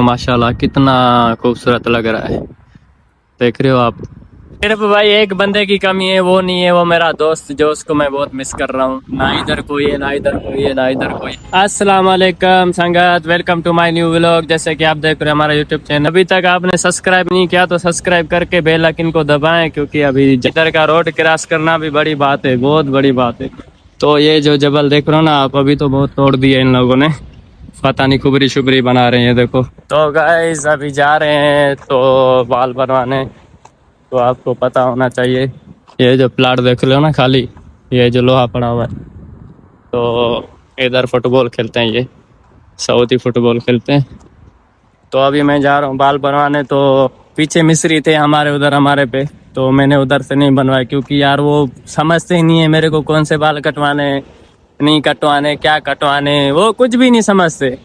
माशाल्लाह कितना खूबसूरत लग रहा है, देख रहे हो आप। सिर्फ भाई एक बंदे की कमी है, वो नहीं है, वो मेरा दोस्त जो उसको मैं बहुत मिस कर रहा हूँ। ना इधर कोई है, ना इधर कोई है, ना इधर कोई। अस्सलाम वालेकुम संगत, welcome to my new vlog. जैसे कि आप देख रहे हैं हमारा यूट्यूब चैनल, अभी तक आपने सब्सक्राइब नहीं किया तो सब्सक्राइब करके बेल आइकन को दबाएं, क्योंकि अभी इधर का रोड क्रॉस करना भी बड़ी बात है, बहुत बड़ी बात है। तो ये जो जबल देख रहे हो ना आप, अभी तो बहुत तोड़ दिए इन लोगों ने, पता नहीं खुबरी शुबरी बना रहे हैं देखो। तो गाइस अभी जा रहे हैं तो बाल बनवाने, तो आपको पता होना चाहिए। ये जो प्लाट देख रहे हो ना खाली, ये जो लोहा पड़ा हुआ है, तो इधर फुटबॉल खेलते हैं, ये सऊदी फुटबॉल खेलते हैं। तो अभी मैं जा रहा हूँ बाल बनवाने। तो पीछे मिस्त्री थे हमारे उधर, हमारे पे, तो मैंने उधर से नहीं बनवाया, क्योंकि यार वो समझते ही नहीं है मेरे को कौन से बाल कटवाने, नहीं कटवाने, क्या कटवाने, वो कुछ भी नहीं समझते।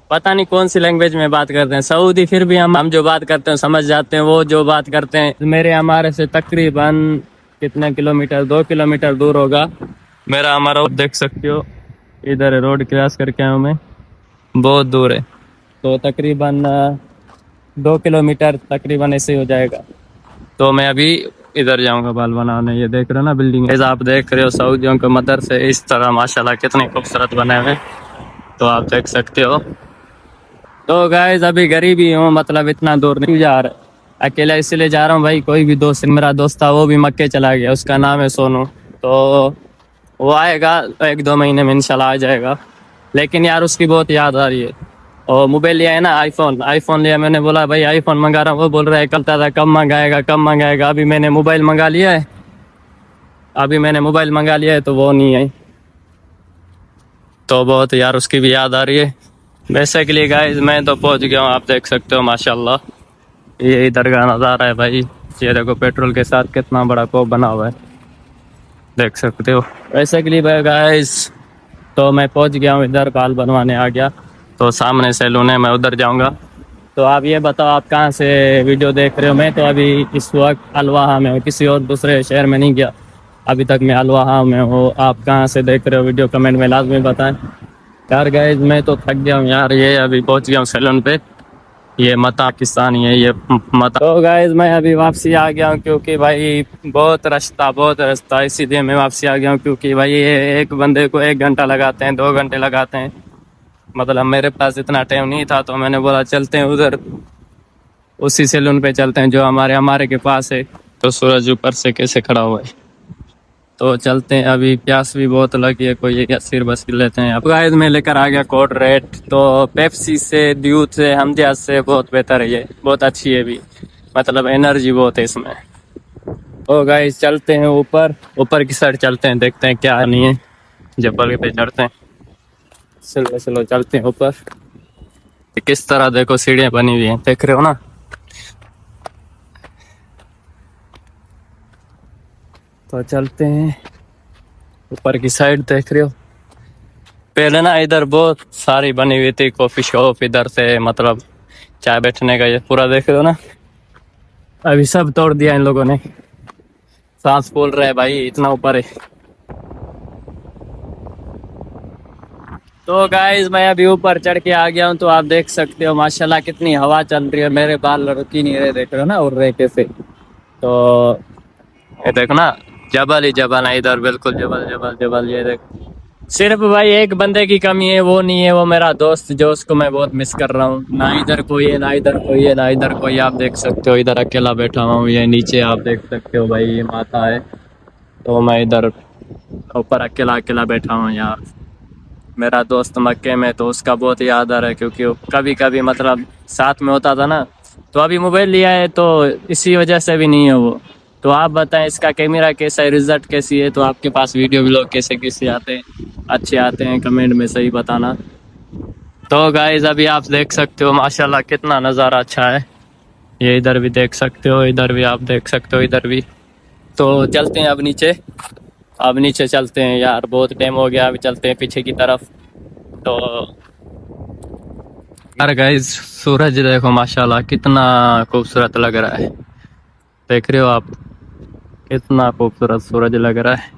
पता नहीं कौन सी लैंग्वेज में बात करते हैं। सऊदी फिर भी हम जो बात करते हैं समझ जाते हैं, वो जो बात करते हैं मेरे हमारे से तकरीबन कितने किलोमीटर, 2 किलोमीटर दूर होगा मेरा हमारा। देख सकते हो इधर रोड क्रॉस करके आया हूँ मैं, बहुत दूर है, तो तकरीबन 2 किलोमीटर तकरीबन ऐसे ही हो जाएगा। तो मैं अभी इधर जाऊंगा बाल बनाने। ये देख रहे हो ना बिल्डिंग, ऐसा आप देख रहे हो सऊदियों के मदरसे इस तरह माशाल्लाह कितने खूबसूरत बने हुए, तो आप देख सकते हो। तो गाइस अभी गरीब ही हूँ, मतलब इतना दूर नहीं जा रहा, अकेला इसलिए जा रहा हूँ भाई। कोई भी दोस्त, मेरा दोस्त था वो भी मक्के चला गया, उसका नाम है सोनू, तो वो आएगा 1-2 महीने में इंशाल्लाह आ जाएगा। लेकिन यार उसकी बहुत याद आ रही है। और मोबाइल लिया है ना, आईफोन लिया, मैंने बोला भाई आईफोन मंगा रहा हूँ, वो बोल रहा है कल था कब मंगाएगा, कब मंगाएगा। अभी मैंने मोबाइल मंगा लिया है, तो वो नहीं है, तो बहुत यार उसकी भी याद आ रही है। बेसिकली गाइस मैं तो पहुंच गया हूँ, आप देख सकते हो माशाल्लाह। ये इधर का नज़ारा है भाई, ये देखो पेट्रोल के साथ कितना बड़ा कोप बना हुआ है, देख सकते हो। बेसिकली गाइस तो मैं पहुंच गया हूँ इधर, बाल बनवाने आ गया, तो सामने सैलून है, मैं उधर जाऊंगा। तो आप ये बताओ आप कहाँ से वीडियो देख रहे हो। मैं तो अभी इस वक्त अलवाहा में हूँ, किसी और दूसरे शहर में नहीं गया अभी तक, मैं अलवाहा में हूँ। आप कहाँ से देख रहे हो वीडियो, कमेंट में लाजमी बताएं। यार गाइस मैं तो थक गया हूँ यार, ये अभी पहुंच गया हूँ सैलून पे, ये मता पाकिस्तानी है, ये मता। तो गाइस मैं अभी वापसी आ गया हूँ, क्योंकि भाई बहुत रास्ता, इसीलिए मैं वापसी आ गया हूँ। क्योंकि भाई ये एक बंदे को 1 घंटा लगाते हैं, 2 घंटे लगाते हैं, मतलब मेरे पास इतना टाइम नहीं था, तो मैंने बोला चलते हैं उधर, उसी सैलून पे चलते हैं जो हमारे के पास है। तो सूरज ऊपर से कैसे खड़ा हुआ है, तो चलते हैं। अभी प्यास भी बहुत लगी है, कोई एक सिर बस लेते हैं। अब गाइस मैं लेकर आ गया कोड रेड, तो पेप्सी से, ड्यू से, हमदिया से बहुत बेहतर है, ये बहुत अच्छी है भी, मतलब एनर्जी बहुत है इसमें। तो गाइस चलते हैं ऊपर की साइड चलते हैं, देखते हैं क्या नहीं है, जबल पे चढ़ते हैं। चलो चलते हैं ऊपर। किस तरह देखो सीढ़ियाँ बनी हुई हैं, देख रहे हो ना। तो चलते हैं ऊपर की साइड, देख रहे हो। पहले ना इधर बहुत सारी बनी हुई थी कॉफी शॉप, इधर से मतलब चाय बैठने का, ये पूरा देख रहे हो ना। अभी सब तोड़ दिया इन लोगों ने, सांस फूल रहा है भाई, इतना ऊपर है। तो गाइस मैं अभी ऊपर चढ़ के आ गया हूँ, तो आप देख सकते हो माशाल्लाह कितनी हवा चल रही है, मेरे बाल रुक ही नहीं रहे, देख रहे हो ना उड़ रहे कैसे। तो ये देखो ना, जबल ही जबल है इधर, बिल्कुल जबल जबल जबल, ये देख। सिर्फ भाई एक बंदे की कमी है, वो नहीं है, वो मेरा दोस्त जो उसको मैं बहुत मिस कर रहा हूँ। ना इधर कोई है, ना इधर कोई है, ना इधर कोई। आप देख सकते हो इधर अकेला बैठा हुआ हूँ, ये नीचे आप देख सकते हो भाई, ये माता है, तो मैं इधर ऊपर अकेला अकेला बैठा हूँ यार। मेरा दोस्त मक्के में, तो उसका बहुत याद आ रहा है, क्योंकि वो कभी कभी मतलब साथ में होता था ना। तो अभी मोबाइल लिया है, तो इसी वजह से भी नहीं है वो। तो आप बताएं इसका कैमरा कैसा है, रिजल्ट कैसी है, तो आपके पास वीडियो व्लॉग कैसे कैसे आते हैं, अच्छे आते हैं, कमेंट में सही बताना। तो गाइस अभी आप देख सकते हो माशाल्लाह कितना नज़ारा अच्छा है, ये इधर भी देख सकते हो, इधर भी आप देख सकते हो, इधर भी। तो चलते हैं अब नीचे चलते हैं यार, बहुत टाइम हो गया, अभी चलते हैं पीछे की तरफ। तो यार गाइस सूरज देखो माशाल्लाह कितना खूबसूरत लग रहा है, देख रहे हो आप, कितना खूबसूरत सूरज लग रहा है।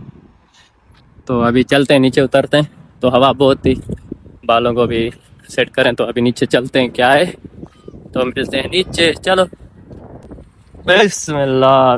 तो अभी चलते हैं, नीचे उतरते हैं, तो हवा बहुत थी, बालों को भी सेट करें, तो अभी नीचे चलते हैं क्या है। तो मिलते हैं नीचे, चलो बिस्मिल्लाह।